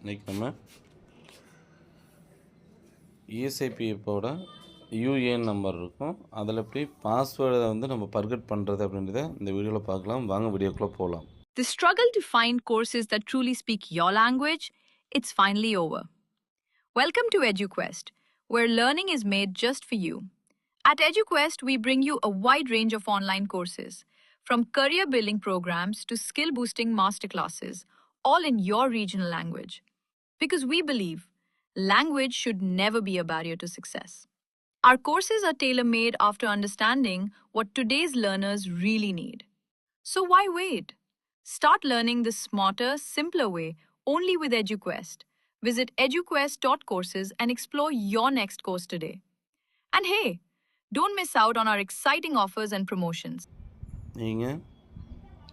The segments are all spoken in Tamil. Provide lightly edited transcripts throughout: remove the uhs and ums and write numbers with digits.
இன்றைக்கி நம்ம இஎஸ்ஐபி எப்போட யூஏஎன் நம்பர் இருக்கும், அதில் எப்படி பாஸ்வேர்டை நம்ம பர்கெட் பண்ணுறது அப்படின்றத இந்த வீடியோவில் பார்க்கலாம். வாங்க வீடியோக்குள்ளே போகலாம். The struggle to find courses that truly speak your language, it's finally over. Welcome to EduQuest, where learning is made just for you. At EduQuest, we bring you a wide range of online courses, from career building programs to skill boosting masterclasses, all in your regional language. Because we believe language should never be a barrier to success. Our courses are tailor-made after understanding what today's learners really need. So why wait? Start learning the smarter, simpler way only with EduQuest. Visit eduquest.courses and explore your next course today. And hey, don't miss out on our exciting offers and promotions. நீங்கள்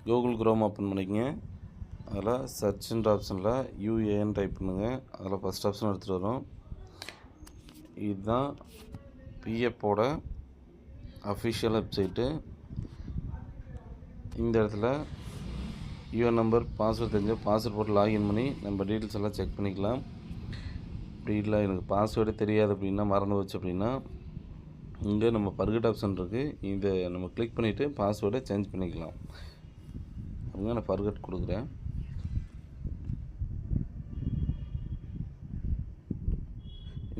கூகுள் குரோம் ஓப்பன் பண்ணிக்கங்க. அதில் சர்ச்ன்ற ஆப்ஷனில் யூஏஎன் டைப் பண்ணுங்கள். அதில் ஃபஸ்ட் ஆப்ஷன் எடுத்துகிட்டு வரும். இதுதான் பிஎஃப்போட அஃபிஷியல் வெப்சைட்டு. இந்த இடத்துல யூஎன் நம்பர், பாஸ்வேர்டு தெரிஞ்ச பாஸ்வேர்டு போட்டு லாகின் பண்ணி நம்ம டீட்டெயில்ஸ் எல்லாம் செக் பண்ணிக்கலாம். இப்படி இல்லை எனக்கு பாஸ்வேர்டு தெரியாது அப்படின்னா, மறந்து வச்சு அப்படின்னா, இங்கே நம்ம பர்கெட் ஆப்ஷன் இருக்குது. இதை நம்ம கிளிக் பண்ணிவிட்டு பாஸ்வேர்டை சேஞ்ச் பண்ணிக்கலாம். அவங்க நான் பர்கெட் கொடுக்குறேன்.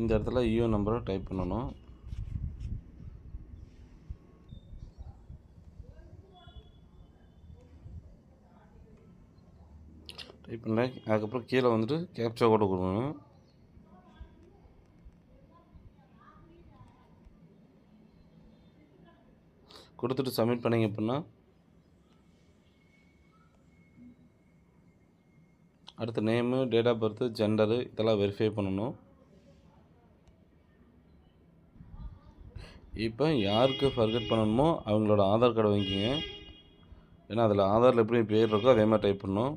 இந்த இடத்துல யூஎன் நம்பரை டைப் பண்ணணும். டைப் பண்ணேன். அதுக்கப்புறம் கீழே வந்துட்டு கேப்சா கோடு கொடுக்கணும். கொடுத்துட்டு சப்மிட் பண்ணிங்க அப்படின்னா அடுத்த name, date of birth, gender இதெல்லாம் வெரிஃபை பண்ணணும். இப்போ யாருக்கு ஃபர்கெட் பண்ணணுமோ அவங்களோட ஆதார் கார்டு வாங்கிக்கோங்க. ஏன்னா அதில் ஆதாரில் எப்படி பேர் இருக்கோ அதே மாதிரி டைப் பண்ணணும்.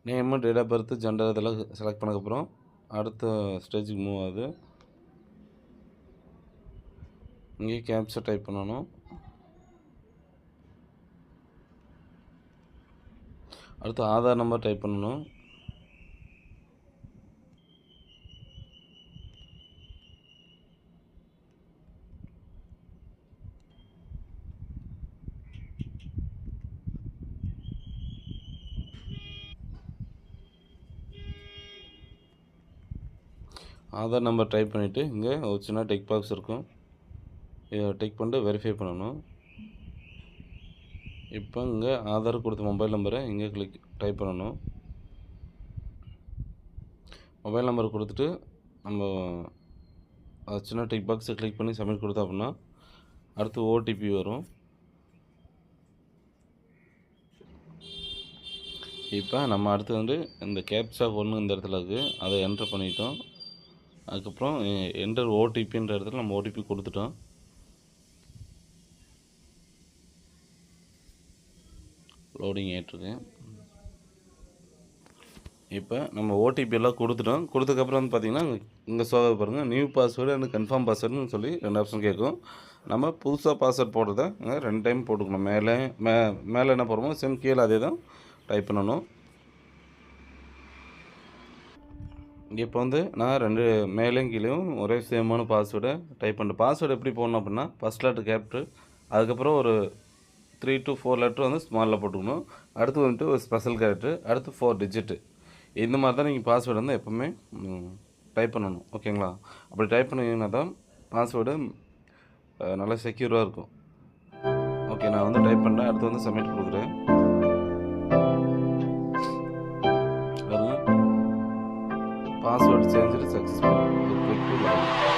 Name, date of birth, gender இதெல்லாம் செலக்ட் பண்ணதுக்கப்புறம் அடுத்த ஸ்டேஜுக்கு மூவ் ஆகுது. இங்கே கேப்சா டைப் பண்ணணும். அடுத்து ஆதார் நம்பர் டைப் பண்ணணும். ஆதார் நம்பர் டைப் பண்ணிவிட்டு இங்கே ஒரு சின்ன டிக் பாக்ஸ் இருக்கும், இதை டிக் பண்ணிட்டு வெரிஃபை பண்ணணும். இப்போ இங்கே ஆதார் கொடுத்த மொபைல் நம்பரை இங்கே டைப் பண்ணணும். மொபைல் நம்பர் கொடுத்துட்டு நம்ம சின்ன டிக் பாக்ஸை கிளிக் பண்ணி சப்மிட் கொடுத்தோம் அப்படின்னா அடுத்து ஓடிபி வரும். இப்போ நம்ம அடுத்து இந்த கேப்சா ஒன்று இந்த இடத்துல இருக்குது, அதை என்டர் பண்ணிட்டோம். அதுக்கப்புறம் என்டர் ஓடிபின்ற இடத்துல நம்ம ஓடிபி கொடுத்துட்டோம். லோடிங் ஆகிட்டுருக்கு. இப்போ நம்ம ஓடிபி எல்லாம் கொடுத்துட்டோம். கொடுத்ததுக்கப்புறம் பார்த்திங்கன்னா இங்கே சோதனை பாருங்கள், நியூ பாஸ்வேர்டு அண்ட் கன்ஃபார்ம் பாஸ்வேர்டுன்னு சொல்லி 2 ஆப்ஷன் கேட்கும். நம்ம புதுசாக பாஸ்வேர்ட் போடுறத 2 டைம் போட்டுக்கணும். மேலே என்ன போடுறோமோ சேம் கீழே அதே தான் டைப் பண்ணணும். இங்கே இப்போ நான் 2 மேலேயும் கீழேயும் ஒரே சேமான பாஸ்வேர்டை டைப் பண்ணுறேன். பாஸ்வேர்டு எப்படி போடணும் அப்படின்னா, ஃபஸ்ட் லெட்டர் கேப்டர், அதுக்கப்புறம் ஒரு 3 to 4 லெட்டர் ஸ்மாலில் போட்டுக்கணும். அடுத்து ஒரு ஸ்பெஷல் கேரக்டர், அடுத்து 4 டிஜிட்டு. இந்த மாதிரி தான் நீங்கள் பாஸ்வேர்டு எப்போவுமே டைப் பண்ணணும். ஓகேங்களா? அப்படி டைப் பண்ணிங்கன்னா தான் பாஸ்வேர்டு நல்லா செக்யூராக இருக்கும். ஓகே, நான் டைப் பண்ணுறேன். அடுத்து சப்மிட் கொடுக்குறேன். பாஸ்வேர்டு சேஞ்சிட்டு சக்ஸஸ்ஃபுல்.